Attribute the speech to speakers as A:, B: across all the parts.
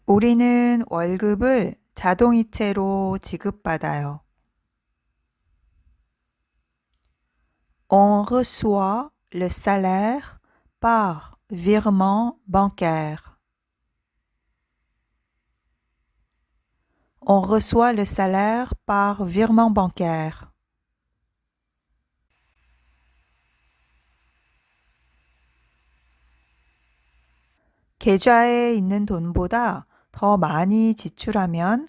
A: 우리는 월급을 자동이체로 지급받아요. On reçoit le salaire par virement bancaire. On reçoit le salaire par virement bancaire. 계좌에 있는 돈보다 더 많이 지출하면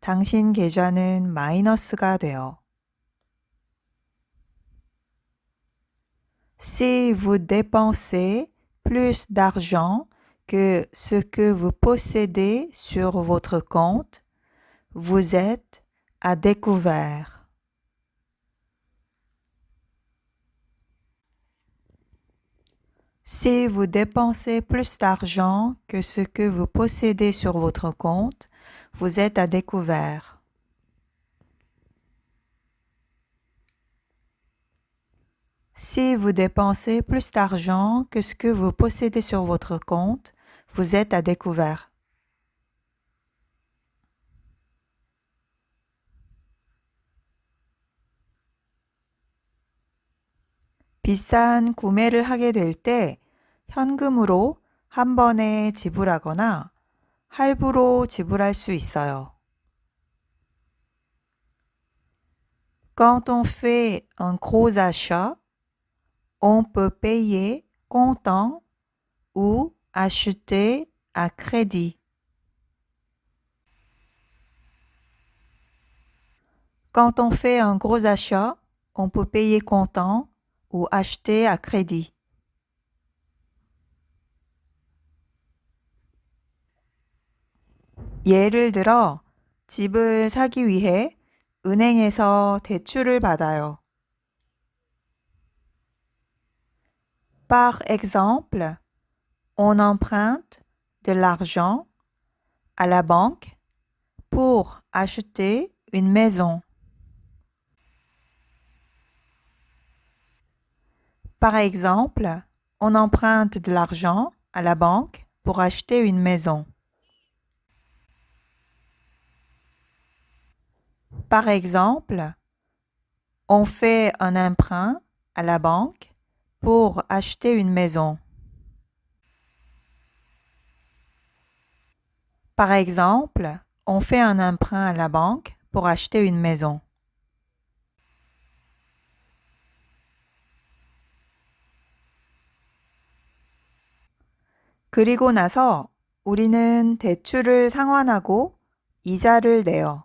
A: 당신 계좌는 마이너스가 돼요. Si vous dépensez plus d'argent que ce que vous possédez sur votre compte, vous êtes à découvert. Si vous dépensez plus d'argent que ce que vous possédez sur votre compte, vous êtes à découvert. Si vous dépensez plus d'argent que ce que vous possédez sur votre compte, vous êtes à découvert. 비싼 구매를 하게 될 때 현금으로 한 번에 지불하거나 할부로 지불할 수 있어요. Quand on fait un gros achat, on peut payer comptant ou acheter à crédit. Quand on fait un gros achat, on peut payer comptant ou acheter à crédit. 예를 들어 집을 사기 위해 은행에서 대출을 받아요. Par exemple, on emprunte de l'argent à la banque pour acheter une maison. Par exemple, on emprunte de l'argent à la banque pour acheter une maison. Par exemple, on fait un emprunt à la banque pour acheter une maison. Par exemple, on fait un emprunt à la banque pour acheter une maison. 그리고 나서 우리는 대출을 상환하고 이자를 내요.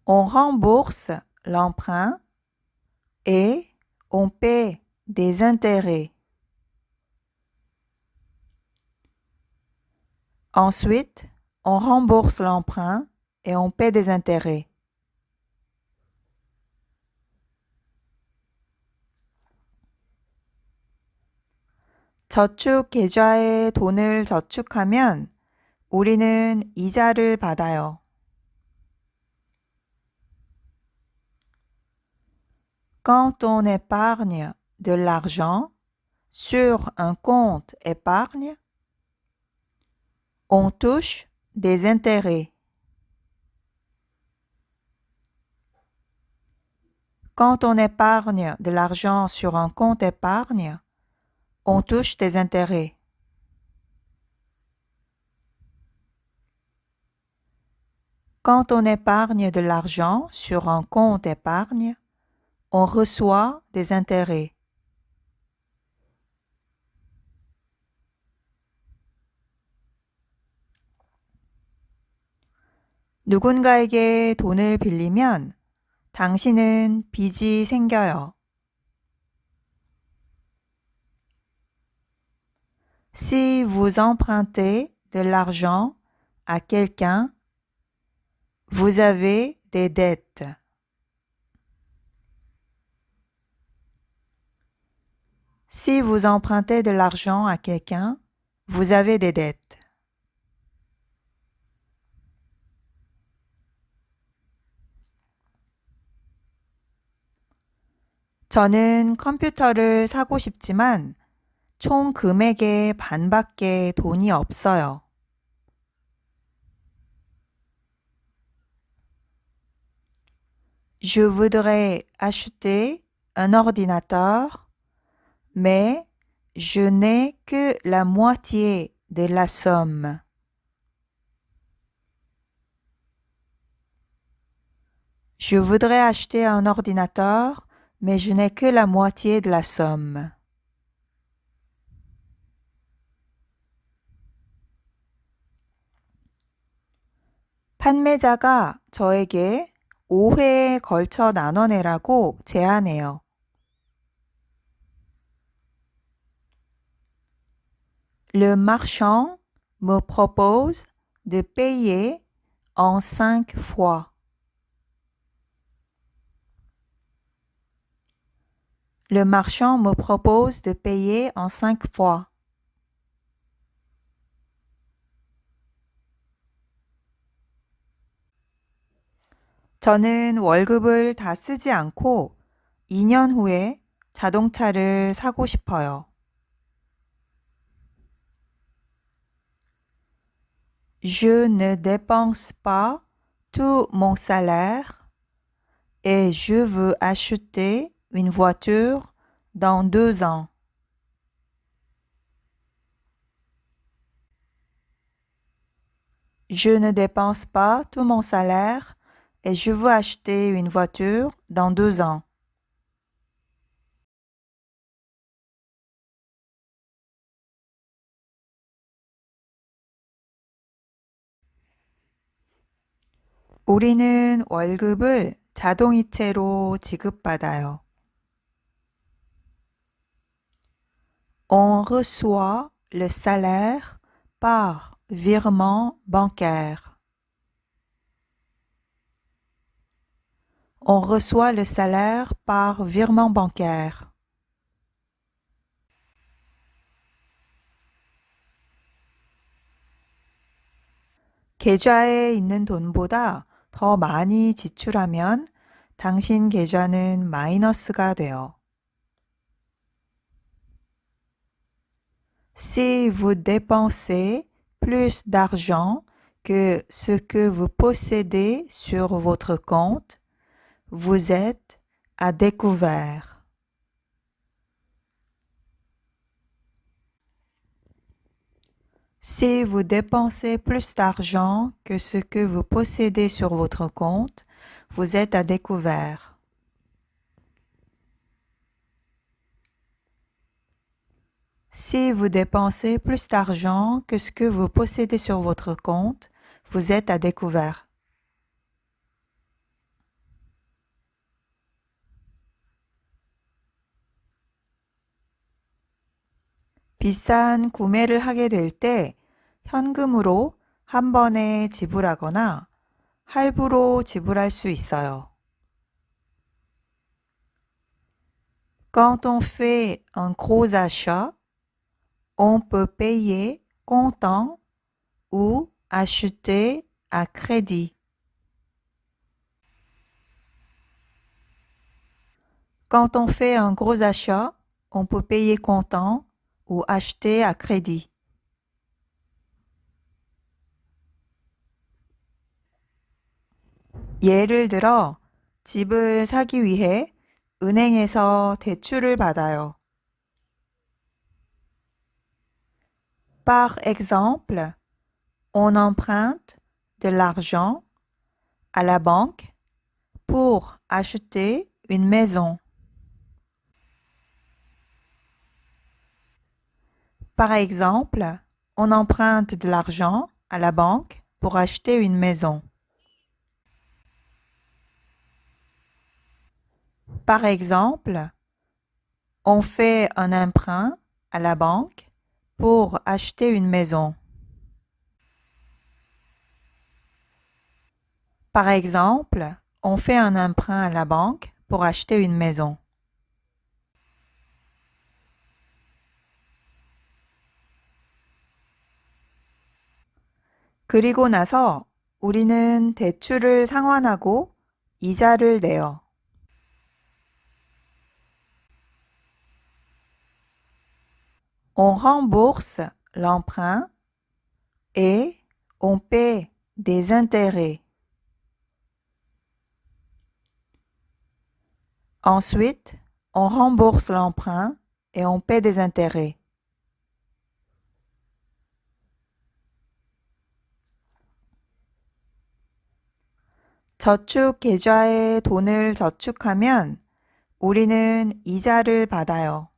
A: On rembourse l'emprunt et on paie des intérêts. Ensuite, on rembourse l'emprunt et on paie des intérêts. 저축 계좌에 돈을 저축하면 우리는 이자를 받아요. Quand on épargne de l'argent sur un compte épargne, on touche des intérêts. Quand on épargne de l'argent sur un compte épargne, on touche des intérêts. Quand on épargne de l'argent sur un compte épargne, on reçoit des intérêts. 누군가에게 돈을 빌리면 당신은 빚이 생겨요. Si vous empruntez de l'argent à quelqu'un, vous avez des dettes. Si vous empruntez de l'argent à quelqu'un, vous avez des dettes. 저는 컴퓨터를 사고 싶지만 총 금액의 반밖에 돈이 없어요. Je voudrais acheter un ordinateur, mais je n'ai que la moitié de la somme. Je voudrais acheter un ordinateur, mais je n'ai que la moitié de la somme. 판매자가 저에게 5회에 걸쳐 나눠내라고 제안해요. Le marchand me propose de payer en 5 fois. Le marchand me propose de payer en 5 fois. 저는 월급을 다 쓰지 않고 2년 후에 자동차를 사고 싶어요. Je ne dépense pas tout mon salaire et je veux acheter une voiture dans 2 ans. Je ne dépense pas tout mon salaire et je veux acheter une voiture dans 2 ans. 우리는 월급을 자동이체로 지급받아요. On reçoit le salaire par virement bancaire. On reçoit le salaire par virement bancaire. 계좌에 있는 돈보다 더 많이 지출하면 당신 계좌는 마이너스가 돼요. Si vous dépensez plus d'argent que ce que vous possédez sur votre compte, vous êtes à découvert. Si vous dépensez plus d'argent que ce que vous possédez sur votre compte, vous êtes à découvert. Si vous dépensez plus d'argent que ce que vous possédez sur votre compte, vous êtes à découvert. 비싼 구매를 하게 될 때 현금으로 한 번에 지불하거나 할부로 지불할 수 있어요. Quand on fait un gros achat, on peut payer comptant ou acheter à crédit. Quand on fait un gros achat, on peut payer comptant ou acheter à crédit. 예를 들어 집을 사기 위해 은행에서 대출을 받아요. Par exemple, on emprunte de l'argent à la banque pour acheter une maison. Par exemple, on emprunte de l'argent à la banque pour acheter une maison. Par exemple, on fait un emprunt à la banque pour acheter une maison. Par exemple, on fait un emprunt à la banque pour acheter une maison. 그리고 나서 우리는 대출을 상환하고 이자를 내요. On rembourse l'emprunt et on paie des intérêts. Ensuite, on rembourse l'emprunt et on paie des intérêts. 저축 계좌에 돈을 저축하면 우리는 이자를 받아요.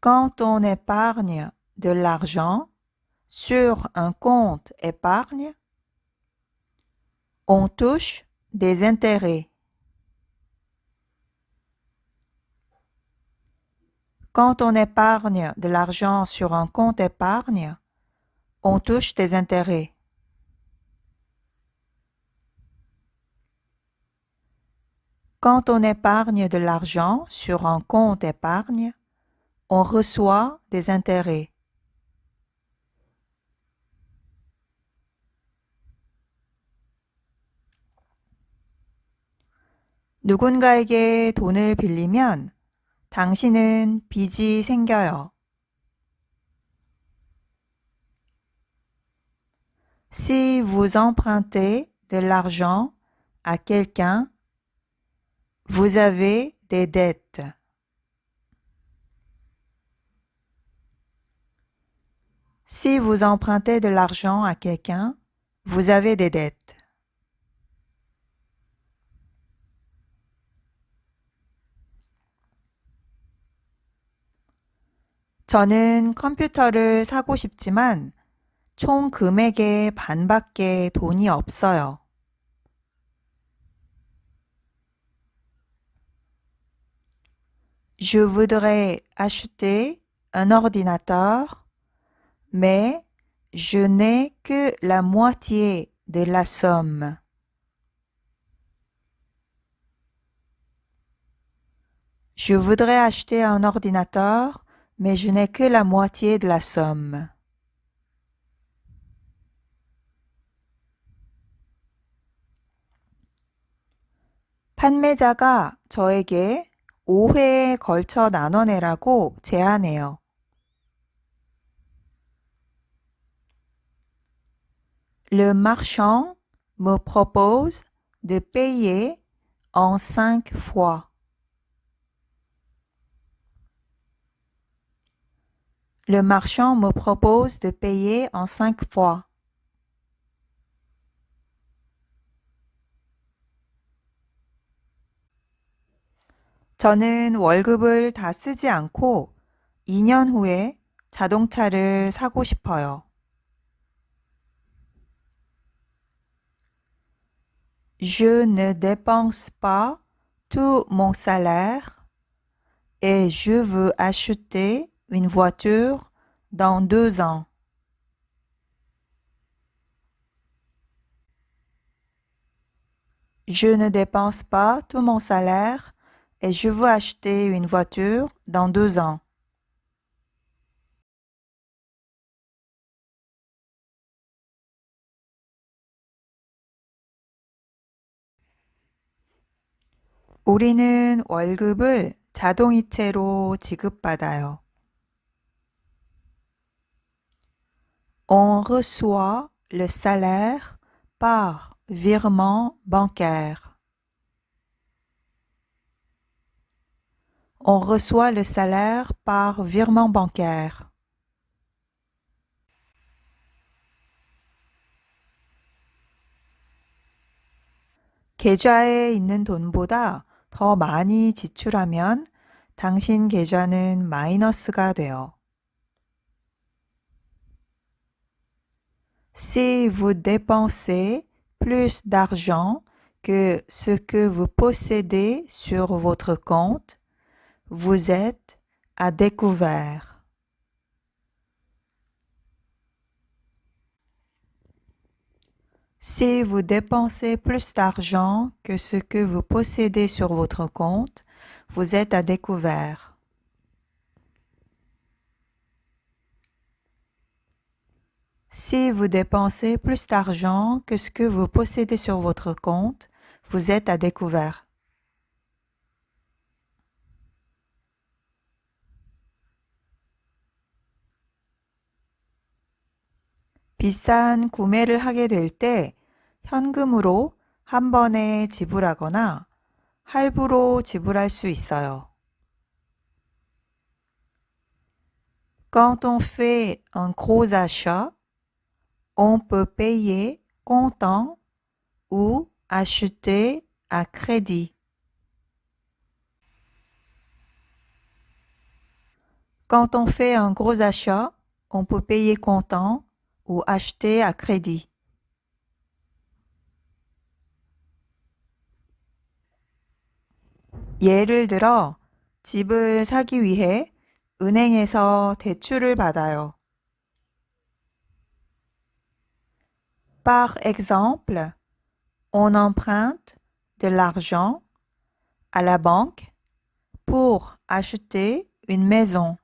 A: Quand on épargne de l'argent sur un compte épargne, on touche des intérêts. Quand on épargne de l'argent sur un compte épargne, on touche des intérêts. Quand on épargne de l'argent sur un compte épargne, on reçoit des intérêts. 누군가에게 돈을 빌리면 당신은 빚이 생겨요. Si vous empruntez de l'argent à quelqu'un, vous avez des dettes. Si vous empruntez de l'argent à quelqu'un, vous avez des dettes. 저는 컴퓨터를 사고 싶지만 총 금액의 반밖에 돈이 없어요. Je voudrais acheter un ordinateur, mais je n'ai que la moitié de la somme. Je voudrais acheter un ordinateur, mais je n'ai que la moitié de la somme. 판매자가 저에게 5회에 걸쳐 나눠내라고 제안해요. Le marchand me propose de payer en 5 fois. Le marchand me propose de payer en 5 fois. 저는 월급을 다 쓰지 않고 2년 후에 자동차를 사고 싶어요. Je ne dépense pas tout mon salaire et je veux acheter une voiture dans 2 ans. Je ne dépense pas tout mon salaire et je veux acheter une voiture dans 2 ans. 우리는 월급을 자동이체로 지급받아요. On reçoit le salaire par virement bancaire. On reçoit le salaire par virement bancaire. 계좌에 있는 돈보다 더 많이 지출하면 당신 계좌는 마이너스가 돼요. Si vous dépensez plus d'argent que ce que vous possédez sur votre compte, vous êtes à découvert. Si vous dépensez plus d'argent que ce que vous possédez sur votre compte, vous êtes à découvert. Si vous dépensez plus d'argent que ce que vous possédez sur votre compte, vous êtes à découvert. 비싼 구매를 하게 될 때 현금으로 한 번에 지불하거나 할부로 지불할 수 있어요. Quand on fait un gros achat, on peut payer comptant ou acheter à crédit. Quand on fait un gros achat, on peut payer comptant ou acheter à crédit. 예를 들어, 집을 사기 위해 은행에서 대출을 받아요. Par exemple, on emprunte de l'argent à la banque pour acheter une maison.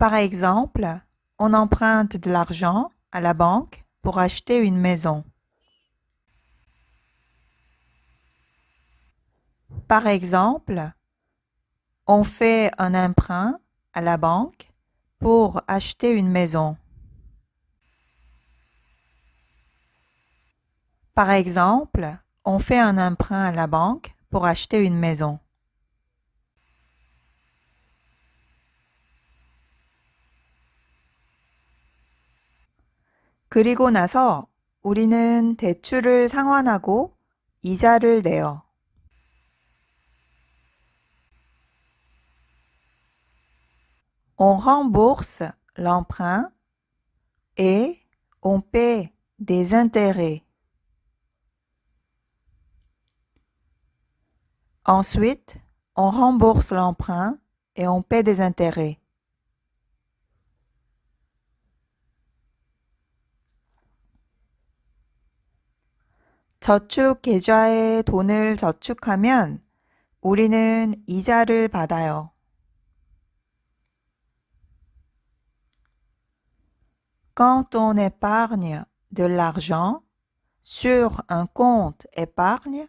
A: Par exemple, on emprunte de l'argent à la banque pour acheter une maison. Par exemple, on fait un emprunt à la banque pour acheter une maison. Par exemple, on fait un emprunt à la banque pour acheter une maison. 그리고 나서 우리는 대출을 상환하고 이자를 내요. On rembourse l'emprunt et on paie des intérêts. Ensuite, on rembourse l'emprunt et on paie des intérêts. 저축 계좌에 돈을 저축하면 우리는 이자를 받아요. Quand on épargne de l'argent sur un compte épargne,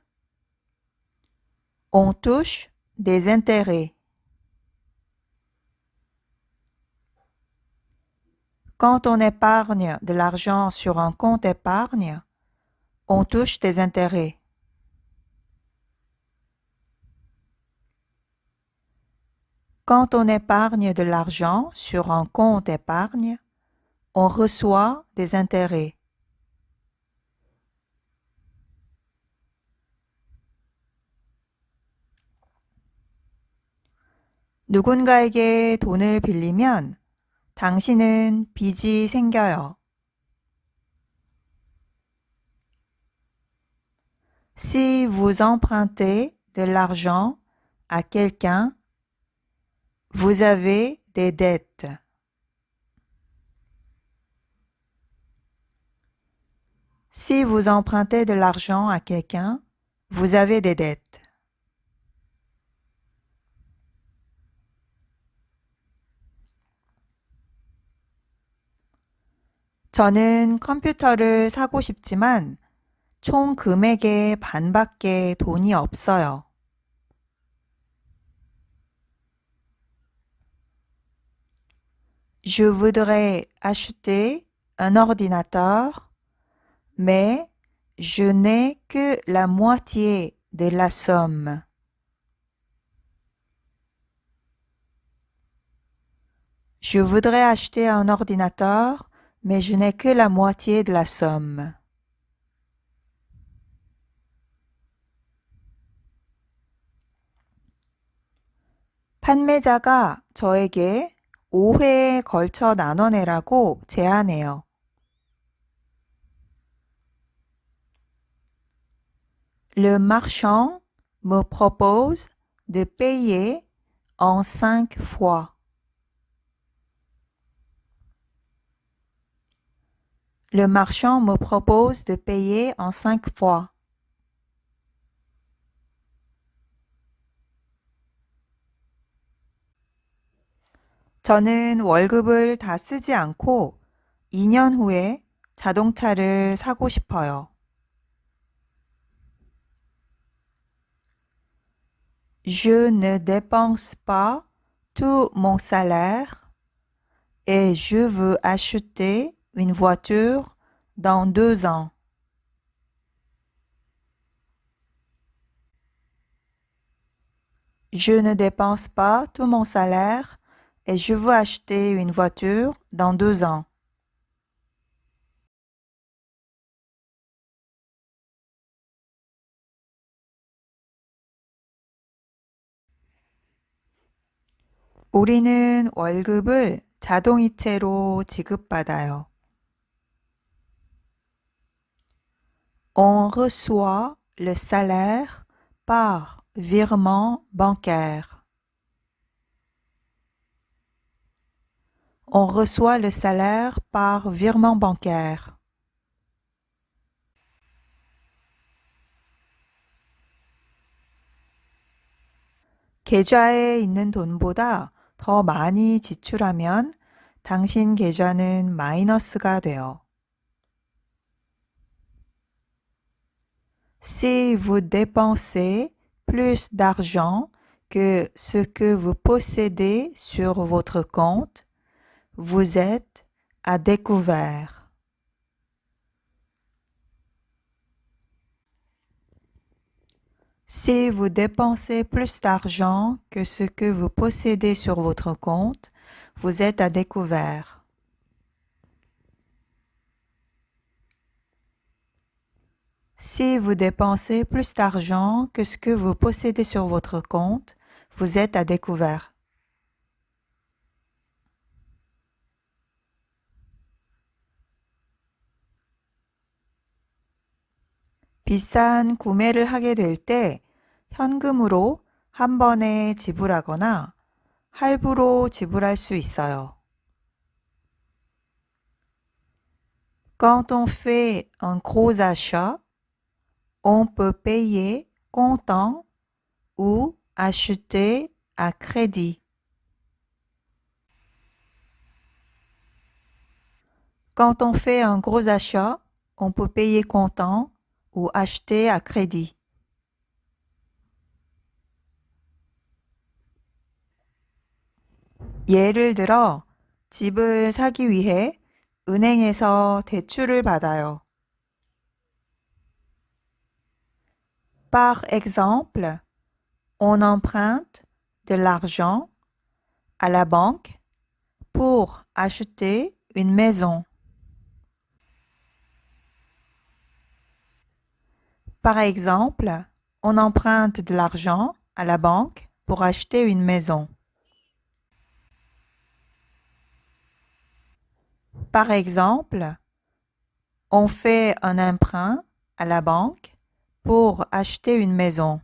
A: on touche des intérêts. Quand on épargne de l'argent sur un compte épargne, on touche des intérêts. Quand on épargne de l'argent sur un compte épargne, on reçoit des intérêts. 누군가에게 돈을 빌리면 당신은 빚이 생겨요. Si vous empruntez de l'argent à quelqu'un, vous avez des dettes. Si vous empruntez de l'argent à quelqu'un, vous avez des dettes. 저는 컴퓨터를 사고 싶지만 총 금액의 반밖에 돈이 없어요. Je voudrais acheter un ordinateur, mais je n'ai que la moitié de la somme. Je voudrais acheter un ordinateur, mais je n'ai que la moitié de la somme. 판매자가 저에게 5회에 걸쳐 나눠내라고 제안해요. Le marchand me propose de payer en 5 fois. Le marchand me propose de payer en 5 fois. 저는 월급을 다 쓰지 않고 2년 후에 자동차를 사고 싶어요. Je ne dépense pas tout mon salaire, et je veux acheter une voiture dans 2 ans. Je ne dépense pas tout mon salaire et je veux acheter une voiture dans 2 ans. 우리는 월급을 자동이체로 지급받아요. On reçoit le salaire par virement bancaire. On reçoit le salaire par virement bancaire. 계좌에 있는 돈보다 더 많이 지출하면 당신 계좌는 마이너스가 돼요. Si vous dépensez plus d'argent que ce que vous possédez sur votre compte, vous êtes à découvert. Si vous dépensez plus d'argent que ce que vous possédez sur votre compte, vous êtes à découvert. Si vous dépensez plus d'argent que ce que vous possédez sur votre compte, vous êtes à découvert. 비싼 구매를 하게 될 때 현금으로 한 번에 지불하거나 할부로 지불할 수 있어요. Quand on fait un gros achat, on peut payer comptant ou acheter à crédit. Quand on fait un gros achat, on peut payer comptant ou acheter à crédit. 예를 들어 집을 사기 위해 은행에서 대출을 받아요. Par exemple, on emprunte de l'argent à la banque pour acheter une maison. Par exemple, on emprunte de l'argent à la banque pour acheter une maison. Par exemple, on fait un emprunt à la banque pour acheter une maison.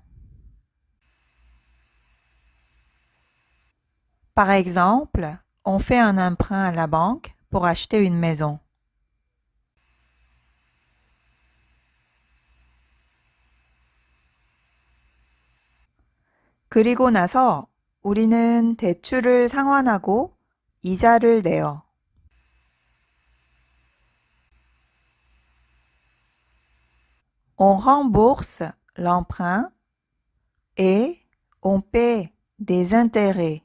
A: Par exemple, on fait un emprunt à la banque pour acheter une maison. 그리고 나서 우리는 대출을 상환하고 이자를 내요. On rembourse l'emprunt et on paie des intérêts.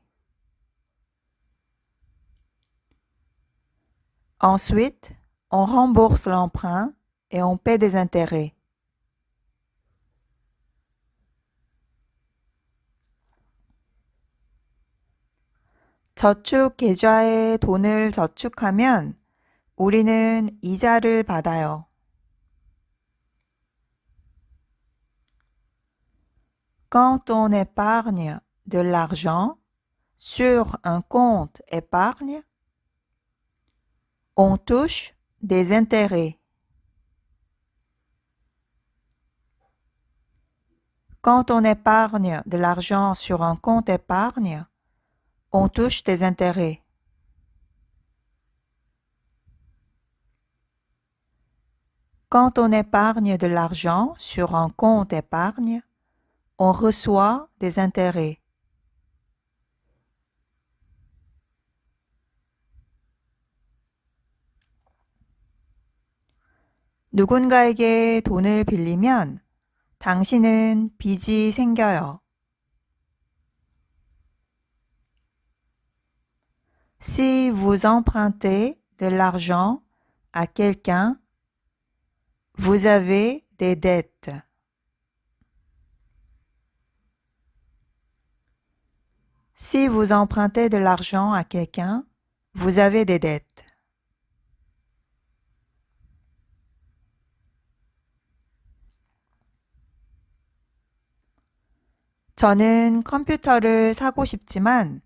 A: Ensuite, on rembourse l'emprunt et on paie des intérêts. 저축 계좌에 돈을 저축하면 우리는 이자를 받아요. Quand on épargne de l'argent sur un compte épargne, on touche des intérêts. Quand on épargne de l'argent sur un compte épargne, on touche des intérêts. Quand on épargne de l'argent sur un compte épargne, on reçoit des intérêts. 누군가에게 돈을 빌리면 당신은 빚이 생겨요. Si vous empruntez de l'argent à quelqu'un, vous avez des dettes. Si vous empruntez de l'argent à quelqu'un, vous avez des dettes. 저는 컴퓨터를 사고 싶지만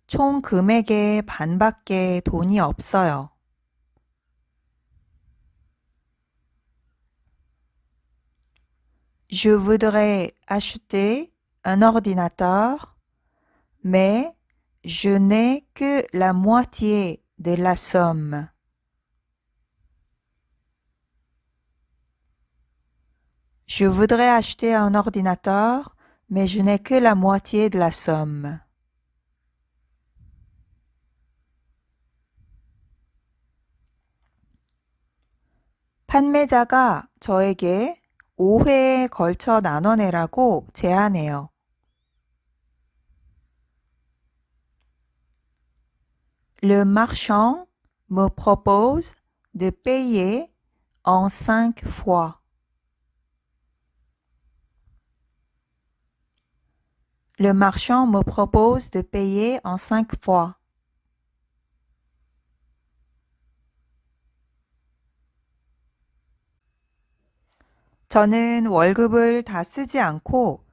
A: 총 금액의 반밖에 돈이 없어요. Je voudrais acheter un ordinateur, mais je n'ai que la moitié de la somme. Je voudrais acheter un ordinateur, mais je n'ai que la moitié de la somme. 판매자가 저에게 5회에 걸쳐 나눠내라고 제안해요. Le marchand me propose de payer en 5 fois. Le marchand me propose de payer en 5 fois. 저는 월급을 다 쓰지 않고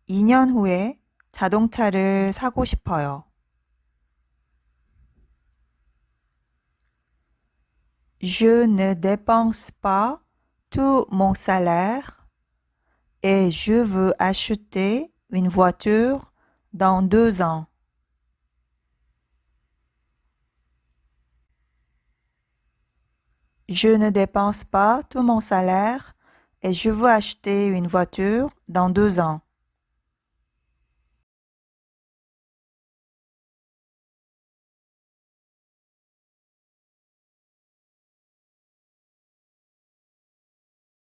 A: 2년 후에 자동차를 사고 싶어요. Je ne dépense pas tout mon salaire et je veux acheter une voiture dans 2 ans. Je ne dépense pas tout mon salaire et je veux acheter une voiture dans 2 ans.